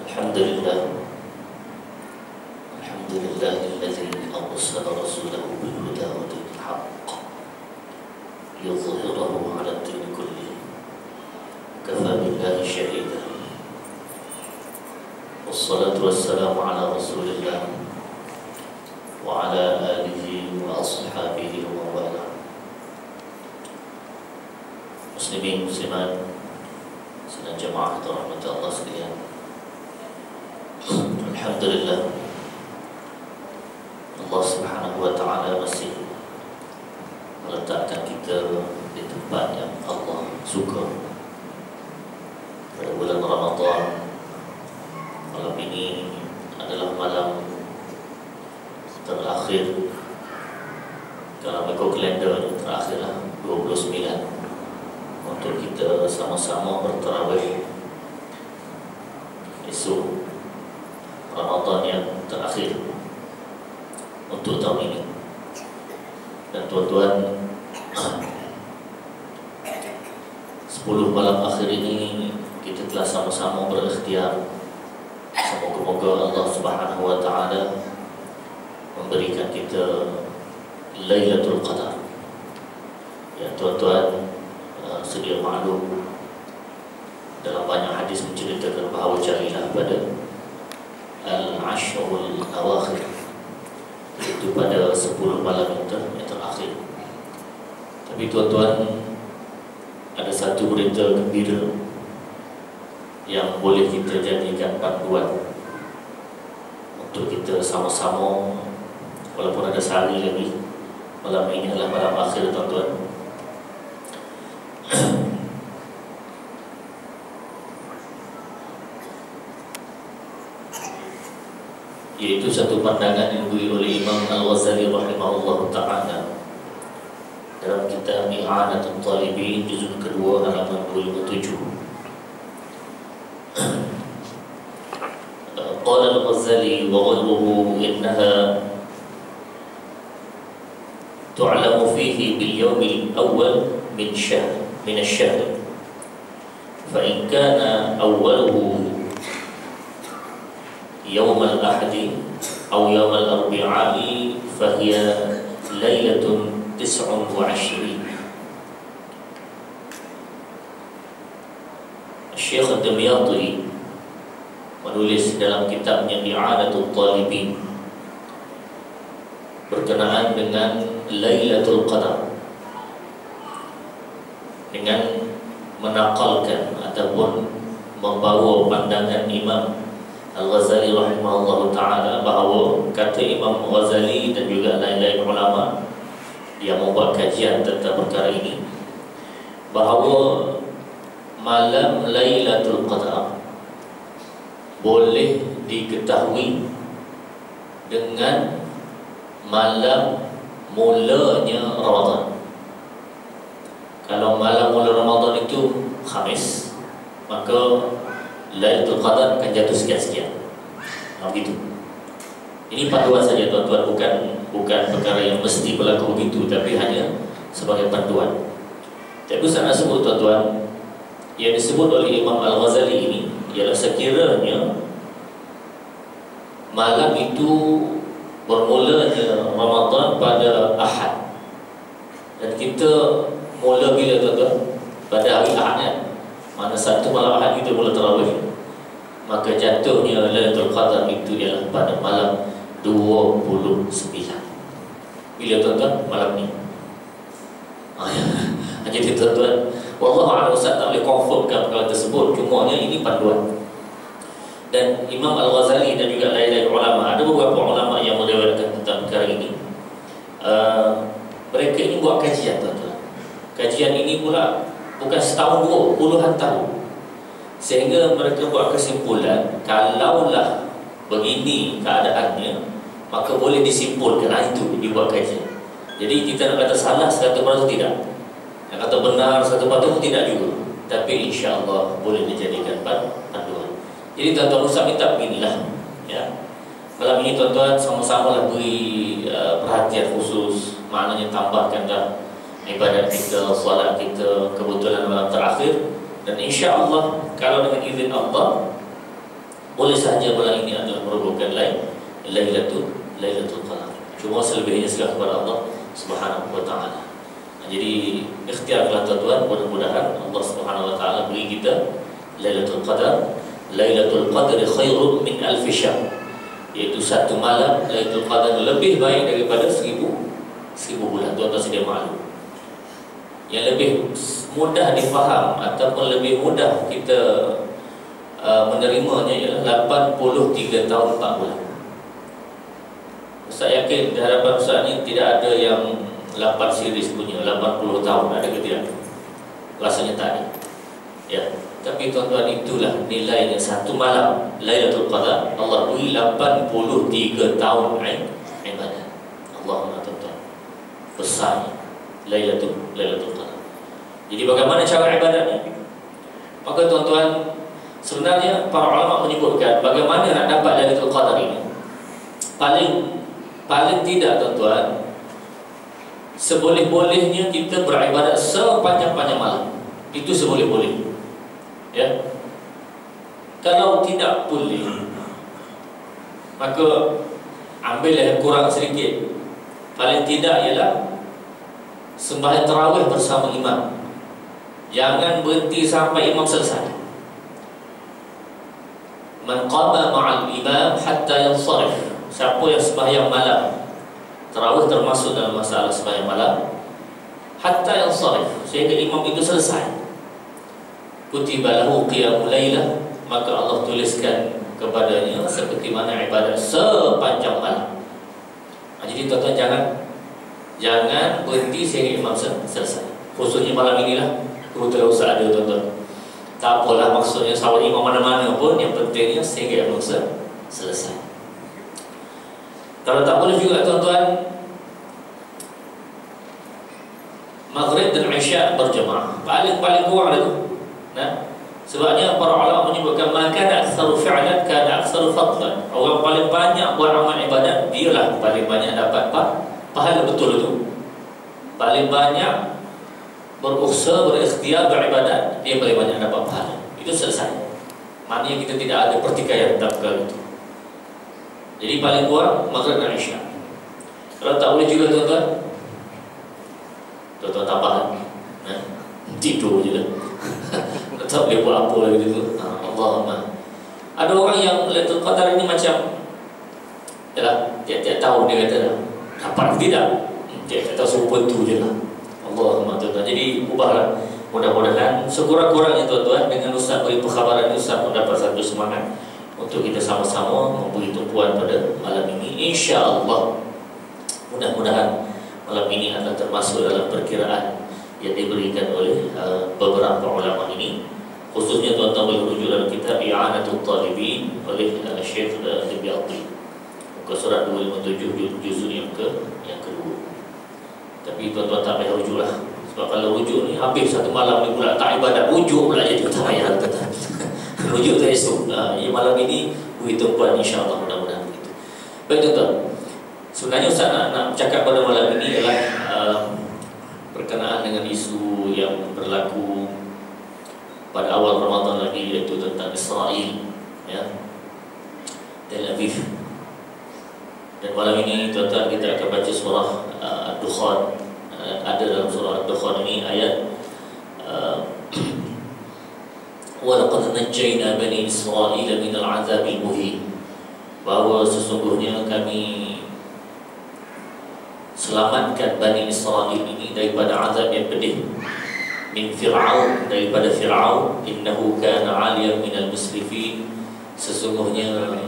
الحمد لله الذي أرسل رسوله بالهدى ودين الحق ليظهره على الدين كله كفى بالله شهيدا والصلاة والسلام على رسول الله وعلى آله وأصحابه ومن والاه. Muslimin muslimat sedang jemaah rahmat Allah sekalian, alhamdulillah Allah Subhanahu wa taala masih meletakkan kita di tempat yang Allah suka pada bulan Ramadan. Malam ini adalah malam terakhir dalam minggu kalender terakhirlah 29 untuk kita sama-sama bertarawih esok Ramadan yang terakhir untuk tahun ini. Dan tuan-tuan, 10 malam akhir ini kita telah sama-sama berikhtiar. Semoga-moga Allah Subhanahu wa taala memberikan kita Lailatul Qadar. Ya tuan-tuan, sedia maklum dalam banyak hadis menceritakan bahawa carilah pada Al-Ashrul Awakhir, itu pada 10 malam yang terakhir. Tapi tuan-tuan, ada satu berita gembira yang boleh kita jadikan panduan untuk kita sama-sama, walaupun ada sehari lagi. Malam ini adalah malam akhir tuan-tuan. Yaitu satu pandangan yang diberi oleh Imam Al-Ghazali rahimahullah ta'ala dalam kitab I'anatul Talibin juzul kedua halaman 257. Qala Al-Ghazali wa ghayruhu innaha tu'lamu fihi bil yawmil awwal min ash-shahr fa in kana awwaluhu يوم الأحد أو يوم الأربعاء فهي ليلة 29. Syekh Ad-Dimyati menulis dalam kitabnya I'anatul Talibin berkenaan dengan Lailatul Qadar, dengan menakalkan ataupun membawa pandangan Imam Al-Ghazali rahimahullah ta'ala, bahawa kata Imam Ghazali dan juga lain-lain ulama yang membuat kajian tentang perkara ini, bahawa malam Lailatul Qadar boleh diketahui dengan malam mulanya Ramadan. Kalau malam mula Ramadan itu Khamis, maka Lailatul Qadar akan jatuh sekian-sekian. Begitu. Ini panduan saja tuan-tuan, bukan perkara yang mesti berlaku begitu, tapi hanya sebagai panduan. Tapi saya nak sebut tuan-tuan, yang disebut oleh Imam Al-Ghazali ini ialah sekiranya malam itu bermulanya Ramadan pada Ahad, dan kita mula bila tuan-tuan? Pada hari Ahad kan? Mana satu malam Ahad kita mula tarawih, maka jatuhnya Lailatul Qadar itu ialah pada malam 29. Bila tuan-tuan? Malam ni. Jadi tuan-tuan, wallahu a'lam, Ustaz tak boleh confirmkan perkara tersebut, cumanya ini panduan. Dan Imam Al-Ghazali dan juga lain-lain ulama, ada beberapa ulama yang meriwayatkan tentang perkara ini. Mereka ini buat kajian tuan-tuan. Kajian ini pula bukan setahun dua, puluhan tahun, sehingga mereka buat kesimpulan, kalaulah begini keadaannya, maka boleh disimpulkan. Itu dibuat kajian. Jadi kita nak kata salah 100% tidak, nak kata benar 100% tidak juga, tapi insya-Allah boleh dijadikan panduan. Jadi tuan-tuan, Ustaz minta beginilah, ya. Malam ini tuan-tuan sama-sama lah beri perhatian khusus, maknanya tambahkanlah ibadat kita, solat kita, kebetulan malam terakhir. Dan insya Allah kalau dengan izin Allah boleh saja malam ini adalah merupakan Lailatul Qadar. Cuma selebihnya serah kepada Allah Subhanahu wa taala. Jadi ikhtiarlah tuan-tuan, mudah-mudahan Allah Subhanahu wa taala beri kita Lailatul Qadar. Lailatul Qadri khairun min alf syahr. Iaitu satu malam Lailatul Qadar lebih baik daripada 1000 bulan. Tuan-tuan sedia maklum. Yang lebih mudah difaham ataupun lebih mudah kita menerimanya ialah 83 tahun 4 bulan. Saya yakin di hadapan Ustaz ni tidak ada yang 8 series punya 80 tahun, ada ke tidak? Rasanya tak ada. Ya, tapi tuan-tuan, itulah nilainya satu malam Lailatul Qadar. Allah beri 83 tahun ibadah. Allahumma tuan-tuan, besarnya Lailatul Qadar. Jadi bagaimana cara ibadahnya? Maka tuan-tuan, sebenarnya para ulama menyebutkan bagaimana nak dapat Lailatul Qadar ini. Paling tidak tuan-tuan, seboleh-bolehnya kita beribadat sepanjang-panjang malam. Itu seboleh-boleh. Ya. Kalau tidak boleh, maka ambillah yang kurang sedikit. Paling tidak ialah sembahyang tarawih bersama imam. Jangan berhenti sampai imam selesai. Man qama ma'al imam hatta yansarif. Siapa yang sembahyang malam, tarawih termasuk dalam masalah sembahyang malam, hatta yansarif, sehingga imam itu selesai, kutiba lahu qiyamul lailah, maka Allah tuliskan kepadanya seperti mana ibadat sepanjang malam. Jadi tuan-tuan, jangan berhenti sehingga imam selesai. Khususnya malam inilah tidak usah ada tuan-tuan. Tak apalah maksudnya sahabat imam mana-mana pun, yang pentingnya sehingga imam selesai. Kalau tak boleh juga tuan-tuan, Maghrib dan Isya berjemaah. Paling kurang itu. Nah, sebabnya para ulama menyebutkan maka aktsaru fi'lan kana aktsaru fadlan. Orang paling banyak buat amal ibadat, dialah paling banyak dapat pahala. Betul itu. Paling banyak berusaha, berikhtiar, beribadat, dia paling banyak dapat pahala. Itu selesai. Maknanya kita tidak ada pertikaian dalam perkara itu. Jadi paling kurang Maghrib dan Isya. Kalau tak boleh juga tuan-tuan, tambahan, tidur je lah. Tak boleh buat apa lagi tu. Allahumma. Ada orang yang Lailatul Qadar ini macam, yalah, tiap-tiap tahun dia kata dah, dapat ke tidak? Tiap-tiap tahun serupa tu je lah. Allahumma tuan-tuan. Jadi ubahlah. Mudah-mudahan sekurang-kurangnya tuan-tuan, dengan Ustaz beri perkhabaran, Ustaz mendapat satu semangat untuk kita sama-sama memberi tumpuan pada malam ini. InsyaAllah, mudah-mudahan malam ini akan termasuk dalam perkiraan yang diberikan oleh beberapa ulama ini. Khususnya tuan-tuan boleh rujuk dalam kitab I'anatul Talibin oleh Syekh Al-Biyati, muka surat 257 juzuk yang kedua. Tapi tuan-tuan tak payah rujuk lah. Sebab kalau rujuk ni habis satu malam ni pula tak ibadat, rujuk pula jadi tak payah. Rujuk tu esok. Malam ini beri tumpuan, insya-Allah, mudah-mudahan begitu. Baik tuan-tuan, sebenarnya Ustaz nak cakap pada malam ini ialah berkenaan dengan isu yang berlaku pada awal Ramadan lagi, iaitu tentang Israel, ya, Tel Aviv. Dan malam ini tuan-tuan kita akan baca surah Ad-Dukhan. Ada dalam surah Ad-Dukhan ini ayat وَلَقَدْ نَجَّيْنَا بَنِي إِسْرَائِيلَ مِنَ الْعَذَابِ الْمُهِينِ, bahawa sesungguhnya kami selamatkan Bani Israel ini daripada azab yang pedih. Min Fir'aun, daripada Fir'aun, innahu kana 'aliyan minal musrifin, sesungguhnya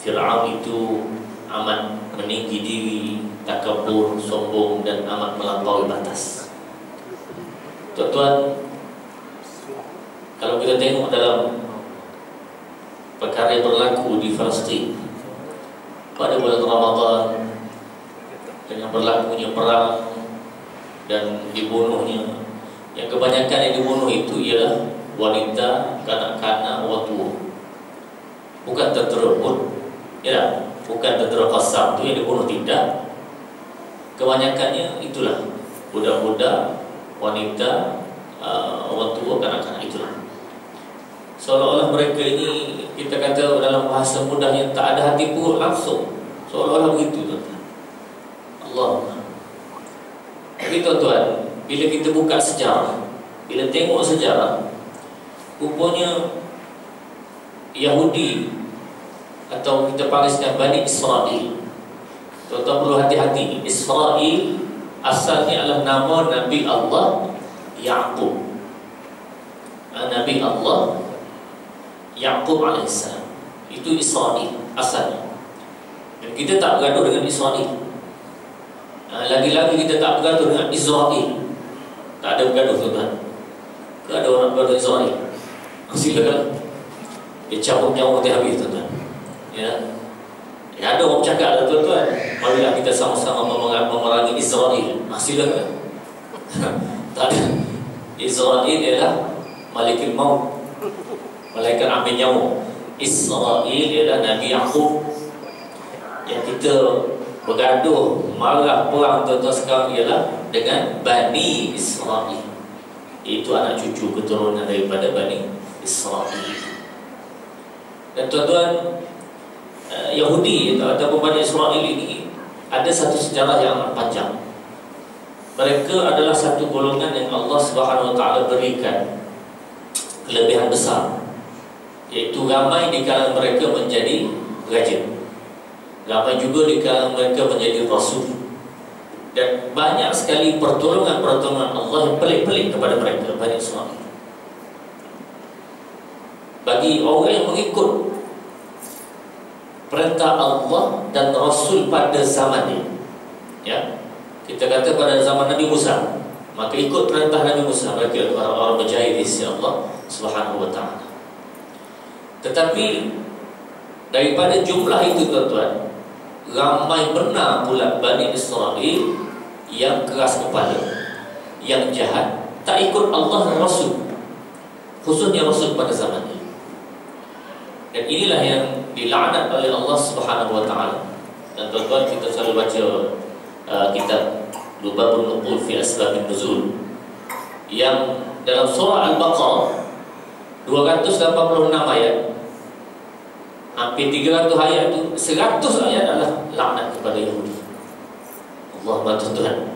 Fir'aun itu amat meninggi diri, takabur, sombong, dan amat melampaui batas. Tuan-tuan, kalau kita tengok dalam perkara yang berlaku di Palestin pada bulan Ramadan, dengan berlakunya perang dan dibunuhnya, yang kebanyakan yang dibunuh itu ialah wanita, kanak-kanak, orang tua. Bukan tentera pun, ya, bukan tentera Qassam itu yang dibunuh, tidak. Kebanyakannya itulah budak-budak, wanita, orang tua, kanak-kanak, itulah. Seolah-olah mereka ini, kita kata dalam bahasa mudahnya, tak ada hati purut langsung. Seolah-olah begitu, tuan-tuan. Allah. Tapi tuan-tuan, bila kita buka sejarah, bila tengok sejarah, rupanya Yahudi atau kita panggilkan Bani Israel, tuan-tuan perlu hati-hati. Israel asalnya adalah nama Nabi Allah Yaqub. Nabi Allah Yaqub alaihissalam. Itu Israel asalnya. Dan kita tak bergaduh dengan Israel. Lagi-lagi kita tak bergaduh dengan Israel. Tak ada bergaduh, tuan-tuan. Ke ada orang bergaduh Israel? Silakan. Dia cabut nyawa dia habis, tuan-tuan. Ya. Ada orang cakap lah, tuan-tuan, marilah kita sama-sama memerangi Israel. Silakan. Tak ada. Israel ialah Malikul Maut, malaikat ambil nyawa. Israel ialah Nabi Yaqub. Yang kita bergaduh, marah, perang, tuan-tuan, sekarang ialah dengan Bani Israel. Itu anak cucu keturunan daripada Bani Israel. Dan tuan-tuan, Yahudi atau Bani Israel ini ada satu sejarah yang panjang. Mereka adalah satu golongan yang Allah Subhanahu Wa Taala berikan kelebihan besar, iaitu ramai di kalangan mereka menjadi raja, ramai juga di kalangan mereka menjadi rasul, dan banyak sekali pertolongan-pertolongan Allah yang pelik-pelik kepada mereka, Bani Israel. Bagi orang yang mengikut perintah Allah dan Rasul pada zamannya, ya, kita kata pada zaman Nabi Musa, maka ikut perintah Nabi Musa, mereka orang-orang berjaya di sisi Allah Subhanahu Wa Taala. Tetapi daripada jumlah itu, tuan-tuan, ramai benar pula Bani Israel yang keras kepala, yang jahat, tak ikut Allah dan Rasul, khususnya Rasul pada zamannya. Dan inilah yang dilaknat oleh Allah Subhanahu Wa Taala. Dan tuan-tuan, kita selalu baca kitab Lubabun Nuqul fi Asbabin Nuzul, yang dalam surah Al-Baqarah 286 ayat, hampir 300 ayat itu, 100 ayat adalah laknat kepada Yahudi. Allah, tuan-tuan,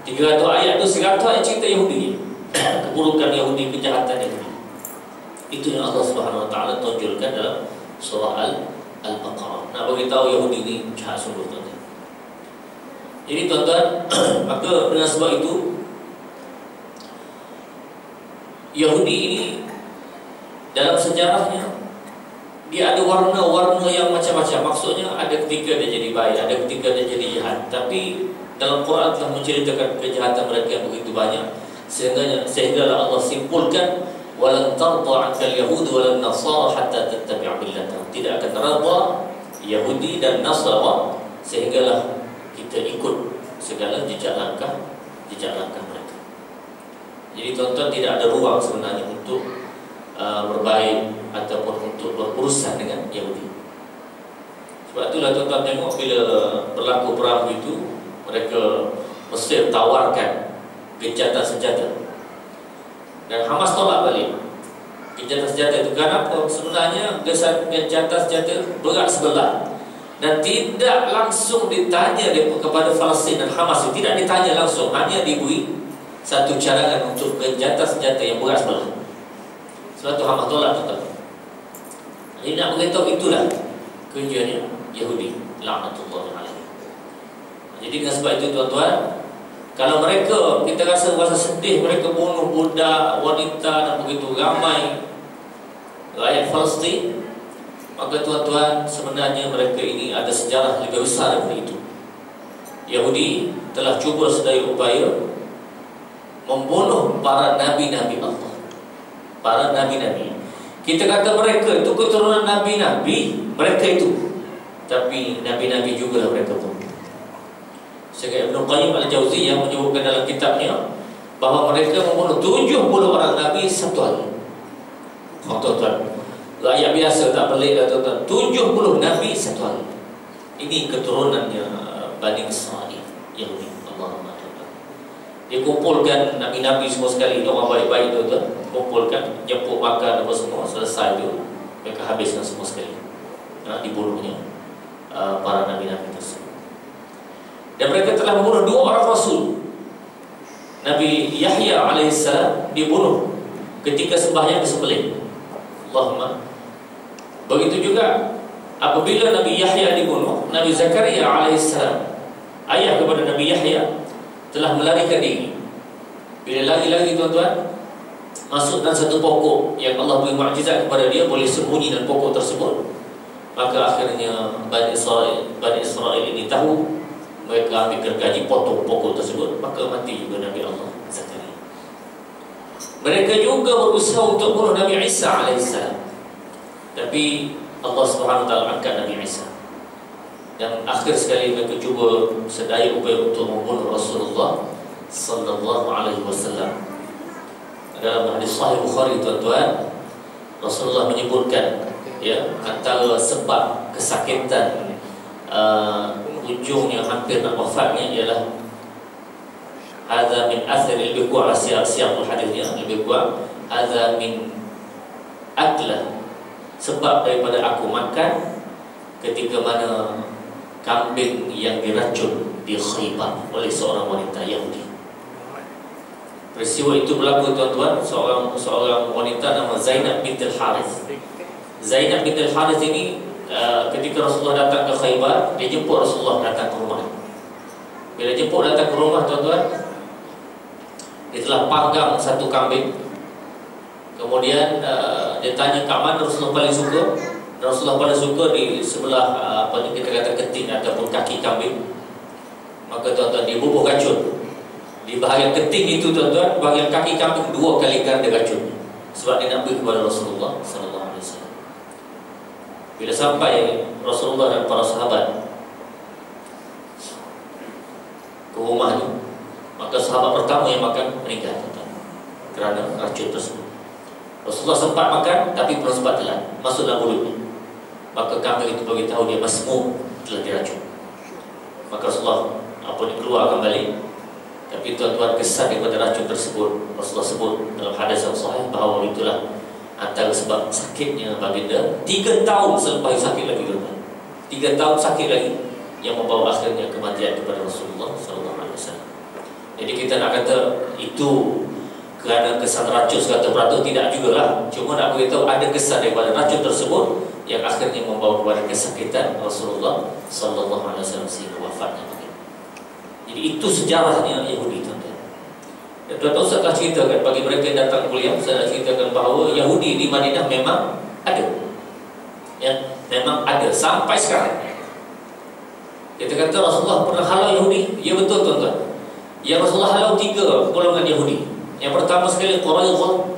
300 ayat itu 100 ayat cerita Yahudi, keburukan Yahudi, kejahatan Yahudi. Itu yang Allah Subhanahu Wa Taala tonjolkan dalam surah Al-Baqarah. Nak beritahu Yahudi ini jahat sungguh, tuan-tuan. Jadi tuan-tuan, maka dengan sebab itu Yahudi ini dalam sejarahnya dia ada warna-warna yang macam-macam. Maksudnya ada ketika dia jadi baik, ada ketika dia jadi jahat. Tapi dalam Quran telah menceritakan kejahatan mereka yang begitu banyak, sehinggalah Allah simpulkan, walan tarda 'anka al-yahud walan nasara hatta tattabi'a millatahum. Tidak akan redha Yahudi dan Nasara sehinggalah kita ikut segala jejak langkah mereka. Jadi tuan-tuan, tidak ada ruang sebenarnya untuk berbaik ataupun untuk berurusan dengan Yahudi. Sebab itulah tuan-tuan tengok bila berlaku perang itu, mereka Mesir tawarkan gencatan senjata, dan Hamas tolak balik gencatan senjata itu. Kenapa? Sebenarnya gencatan senjata berat sebelah, dan tidak langsung ditanya kepada Palestin dan Hamas, tidak ditanya langsung, hanya diberi satu cadangan untuk gencatan senjata yang berat sebelah. Sebab itu Hamas tolak, tuan-tuan. Jadi nak beritahu itulah kerjanya Yahudi, laknatullah alaihi. Jadi dengan sebab itu, tuan-tuan, kalau mereka, kita rasa sedih, mereka bunuh budak, wanita dan begitu ramai rakyat Palestin, maka tuan-tuan, sebenarnya mereka ini ada sejarah lebih besar daripada itu. Yahudi telah cuba sedaya upaya membunuh para nabi-nabi Allah, para nabi-nabi. Kita kata mereka itu keturunan nabi-nabi, mereka itu, tapi nabi-nabi juga lah mereka pun. Syekh Ibn Qayyim Al-Jauziyah menyebutkan dalam kitabnya bahawa mereka membunuh 70 orang nabi satu hari. Tuan-tuan, rakyat biasa tak pelik lah, tuan-tuan. 70 nabi satu hari. Ini keturunannya Bani Israel, Yahudi. Allahumma tuan-tuan. Dia kumpulkan nabi-nabi semua sekali, orang baik-baik tu kumpulkan, jemput makan apa semua, selesai tu mereka habiskan semua sekali. Dibunuhnya para nabi-nabi tersebut. Dan mereka telah membunuh 2 orang rasul. Nabi Yahya alaihissalam dibunuh ketika sembahyang disembelih. Allahumma. Begitu juga apabila Nabi Yahya dibunuh, Nabi Zakaria alaihissalam, ayah kepada Nabi Yahya, telah melarikan diri. Bila lari-lari tuan-tuan, masuk dalam satu pokok yang Allah beri mukjizat kepada dia, boleh sembunyi dalam pokok tersebut. Maka akhirnya Bani Israel ini tahu, mereka ambil gergaji, potong pokok tersebut, maka mati juga Nabi Allah Zakaria. Mereka juga berusaha untuk bunuh Nabi Isa alaihissalam, tapi Allah Subhanahu wa taala angkat Nabi Isa. Dan akhir sekali mereka cuba sedaya upaya untuk membunuh Rasulullah sallallahu alaihi wasallam. Dalam hadis sahih Bukhari tuan-tuan, Rasulullah menyebutkan antara sebab kesakitan ujungnya hampir nak wafatnya ialah hadza min athari, lebih kurang siap-siap hadisnya, lebih kurang hadza min aklah, sebab daripada aku makan ketika mana kambing yang diracun di Khaybar oleh seorang wanita Yahudi. Peristiwa itu berlaku tuan-tuan, seorang wanita nama Zainab binti Al-Harith. Zainab binti Al-Harith ini ketika Rasulullah datang ke Khaybar, dia jemput Rasulullah datang ke rumah. Bila jemput datang ke rumah tuan-tuan, dia telah panggang satu kambing. Kemudian dia tanya kat mana Rasulullah paling suka. Rasulullah paling suka di sebelah kita kata keting ataupun kaki kambing. Maka tuan-tuan, dia bubuh racun di bahagian keting itu tuan-tuan, bahagian kaki kambing 2 kali ganda racun, sebab dia nak beri kepada Rasulullah sallallahu alaihi wasallam. Bila sampai Rasulullah dan para sahabat ke rumah itu, maka sahabat pertama yang makan meninggal tuan-tuan, kerana racun tersebut. Rasulullah sempat makan, tapi belum sempat telan, masuk dalam mulutnya. Maka kambing itu beritahu dia masmum, telah diracun. Maka Rasulullah keluar kembali. Tapi tuan-tuan, kesan daripada racun tersebut Rasulullah sebut dalam hadis yang sahih bahawa itulah antara sebab sakitnya baginda 3 tahun selepas sakit lagi tuan-tuan. 3 tahun sakit lagi yang membawa akhirnya kematian kepada Rasulullah sallallahu alaihi wasallam. Jadi kita nak kata itu kerana kesan racun 100% tidak jugalah. Cuma nak beritahu ada kesan daripada racun tersebut yang akhirnya membawa kepada kesakitan Rasulullah sallallahu alaihi wasallam sehingga wafatnya. Jadi itu sejarahnya Yahudi tuan-tuan. Dan tuan-tuan, saya telah ceritakan bagi mereka yang datang kuliah, saya telah ceritakan bahawa Yahudi di Madinah memang ada. Memang ada sampai sekarang. Kita kata Rasulullah pernah halau Yahudi. Ya betul tuan-tuan. Yang Rasulullah halau 3 golongan Yahudi. Yang pertama sekali Quraidah,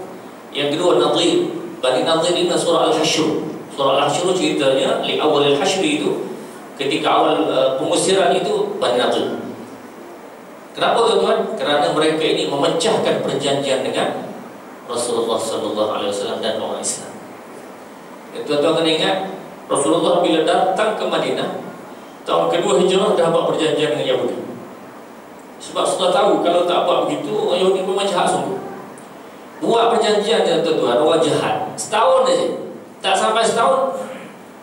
yang kedua Nadir. Bani Nadir ini surah Al-Hashr. Surah Al-Hashr ceritanya li awal Al-Hashr itu, ketika awal pengusiran itu Bani Nadir. Kenapa tuan-tuan? Kerana mereka ini memecahkan perjanjian dengan Rasulullah sallallahu alaihi wasallam dan orang Islam. Tuan-tuan kena ingat, Rasulullah bila datang ke Madinah tahun kedua hijrah dah buat perjanjian dengan Yahudi. Sebab sudah tahu kalau tak buat begitu, Yahudi memang jahat sungguh. Buat perjanjian tuan-tuan, orang jahat. Setahun saja, tak sampai setahun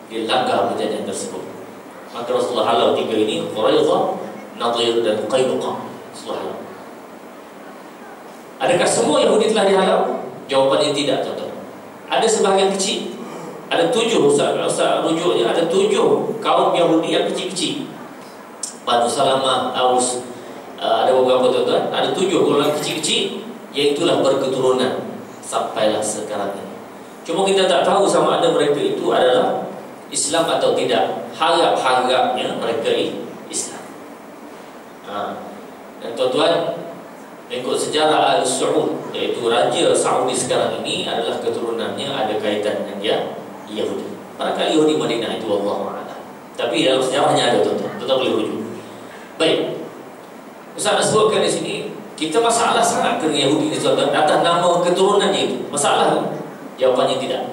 dia langgar perjanjian tersebut. Maka Rasulullah halau 3 ini, Quraidah, Nadir dan Qainuqa. Adakah semua Yahudi telah dihalau? Jawapannya tidak tuan-tuan. Ada sebahagian kecil. Ada 7 Ustaz rujuknya, ada 7 kaum Yahudi yang kecil-kecil. Banu Salamah, Aus, ada beberapa tuan-tuan. Ada 7 golongan kecil-kecil yang itulah berketurunan sampailah sekarang ini. Cuma kita tak tahu sama ada mereka itu adalah Islam atau tidak. Harap-harapnya mereka Islam. Dan tuan-tuan, mengikut sejarah Al-Saud, iaitu Raja Saudi sekarang ini adalah keturunannya ada kaitan dengan dia Yahudi. Barangkali Yahudi Madinah itu Wallahu a'lam. Tapi dalam sejarahnya ada tuan-tuan, tetap boleh rujuk. Baik, Ustaz nak sebutkan di sini, kita masalah sangat dengan Yahudi ini tuan-tuan, atas nama keturunannya itu. Masalah? Jawapannya tidak.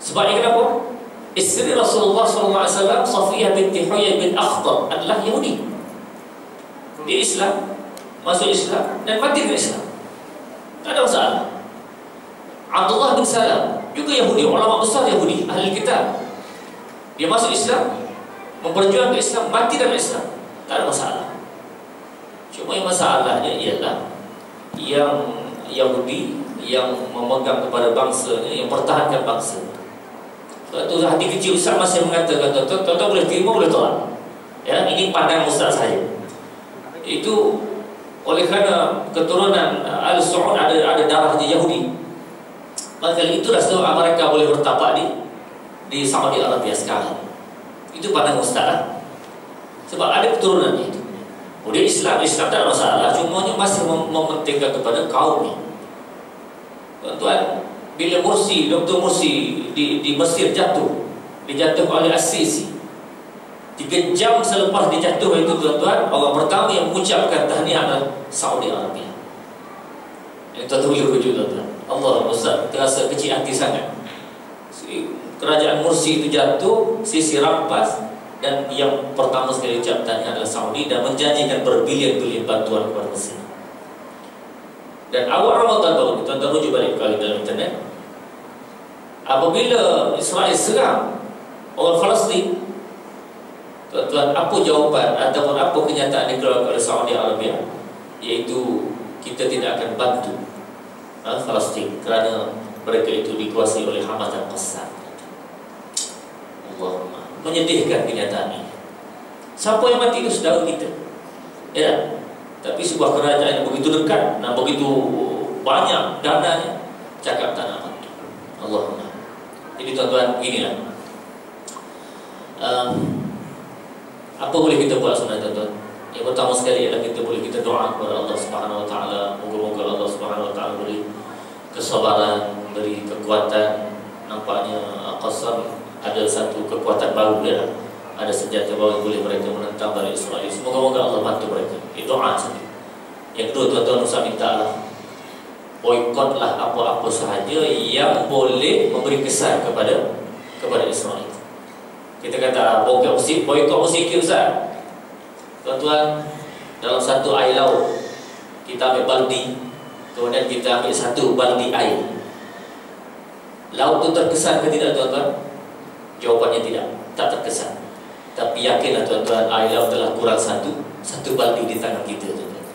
Sebabnya kenapa? Isteri Rasulullah SAW, Safiyah binti Huyai bin Akhtar, adalah Yahudi. Dia Islam, masuk Islam dan mati dengan Islam. Tak ada masalah. Abdullah bin Salam juga Yahudi, ulama besar Yahudi, ahli kitab. Dia masuk Islam, memperjuangkan Islam, mati dalam Islam. Tak ada masalah. Cuma yang masalahnya ialah yang Yahudi yang memegang kepada bangsanya, yang pertahankan bangsa. Itu hati kecil Ustaz masih mengatakan tuan-tuan boleh terima, boleh tolak. Ya, ini pandangan Ustaz saya. Itu oleh kerana keturunan Al-Saud ada darahnya Yahudi. Maka itulah sebab mereka boleh bertapak di Saudi Arabia sekarang. Itu pandangan Ustaz lah. Sebab ada keturunan itu. Dia Islam tak ada masalah, cuma masih mementingkan kepada kaum ni. Tuan-tuan, bila Dr. Mursi di Mesir dijatuh oleh As-Sisi. 3 jam selepas dijatuh itu tuan-tuan, orang pertama yang mengucapkan tahniah adalah Saudi Arabia. Itu tuan-tuan boleh rujuk tuan-tuan. Allah Ustaz terasa kecil hati sangat. Kerajaan Mursi itu jatuh, Sisi rampas, dan yang pertama sekali ucap tahniah adalah Saudi dan menjanjikan berbilion-bilion bantuan kepada Mesir. Dan awal Ramadan baru ni, tuan-tuan rujuk balik kali dalam internet. Apabila Israel serang orang Palestin, tuan-tuan, apa jawapan ataupun apa kenyataan dikeluarkan oleh Saudi Arabia? Iaitu kita tidak akan bantu Palestin kerana mereka itu dikuasai oleh Hamas dan Qassam. Allahumma, menyedihkan kenyataan ini. Siapa yang mati itu saudara kita, ya. Tapi sebuah kerajaan yang begitu dekat dan begitu banyak dananya, cakap tak nak bantu. Allahumma. Jadi tuan-tuan, beginilah. Apa boleh kita buat sebenarnya tuan-tuan? Yang pertama sekali adalah kita boleh doa kepada Allah Subhanahu Wa Taala. Moga-moga Allah Subhanahu Wa Taala beri kesabaran, beri kekuatan. Nampaknya Qassam ada satu kekuatan baru dia. Ada senjata baru yang boleh mereka menentang dari Israel. Semoga-moga Allah bantu mereka. Itu doa saja. Yang kedua tuan-tuan, Ustaz mintalah boikotlah apa-apa sahaja yang boleh memberi kesan kepada Israel. Kita kata boikot musik Ustaz. Tuan-tuan, dalam satu air laut kita ambil baldi, kemudian kita ambil satu baldi air. Laut itu terkesan ke tidak tuan-tuan? Jawapannya tidak, tak terkesan. Tapi yakinlah tuan-tuan, air laut telah kurang satu baldi di tangan kita tuan-tuan.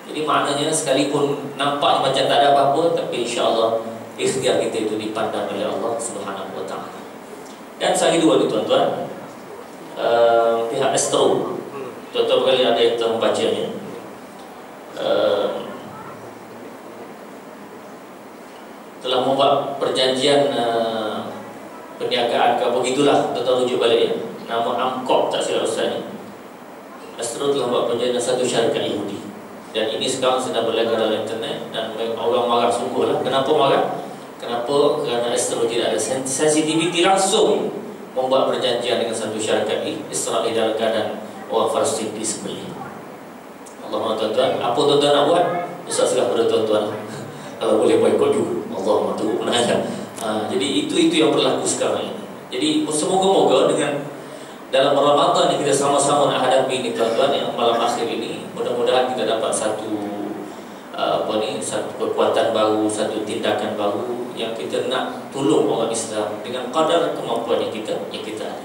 Jadi maknanya sekalipun nampaknya macam tak ada apa-apa, tapi insya-Allah ikhtiar kita itu dipandang oleh Allah Subhanahu Wa Taala. Dan saya dua ni tuan-tuan, pihak Astro, tuan-tuan barangkali ada yang telah membacanya. Telah membuat perjanjian perniagaan ke begitulah, tuan-tuan rujuk balik ya. Nama Amkok tak silap Ustaz ni. Astro telah membuat perjanjian satu syarikat Yahudi. Dan ini sekarang sedang berlaga dalam internet dan orang marah sungguh lah. Kenapa marah? Kenapa? Kerana Astro tidak ada sensitiviti langsung membuat perjanjian dengan satu syarikat Israel dalam keadaan orang Palestin disembelih. Allahumma tuan-tuan, apa tuan-tuan nak buat? Ustaz serah pada tuan-tuan. Kalau boleh boikot juga. Allahumma tu menajam. Jadi itu yang berlaku sekarang ini. Jadi semoga-moga dengan dalam Ramadan ini kita sama-sama nak hadapi ini tuan-tuan, yang malam akhir ini mudah-mudahan kita dapat satu kekuatan baru, satu tindakan baru yang kita nak tolong orang Islam dengan kadar kemampuan yang kita ada.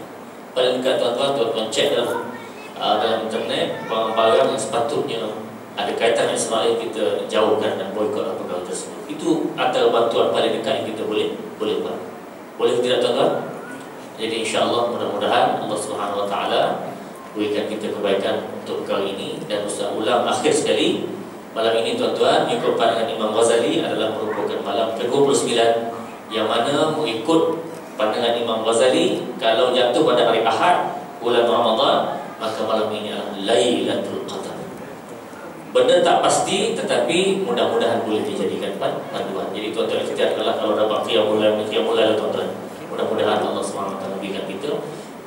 Paling dekat tuan-tuan cek dalam internet barang-barang yang sepatutnya ada kaitan dengan Israel kita jauhkan dan boikot apa-apa tersebut. Itu antara bantuan paling dekat yang kita boleh buat. Boleh tidak tuan-tuan? Jadi insya-Allah mudah-mudahan Allah Subhanahu Wa Taala berikan kita kebaikan untuk kali ini. Dan Ustaz ulang akhir sekali, malam ini tuan-tuan mengikut pandangan Imam Ghazali adalah merupakan malam ke-29 yang mana mengikut pandangan Imam Ghazali kalau jatuh pada hari Ahad bulan Ramadan, maka malam ini adalah Lailatul Qadar. Benda tak pasti tetapi mudah-mudahan boleh dijadikan panduan. Jadi tuan-tuan ikhtiarkanlah kalau dapat qiyamul lail tuan-tuan. Mudah-mudahan Allah SWT berikan kita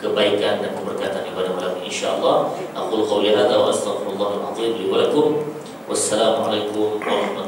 kebaikan dan keberkatan ibadah malam ini insya-Allah. Aqul qouli hadza wa astaghfirullahal azim li wa lakum. Wassalamualaikum warahmatullahi wabarakatuh.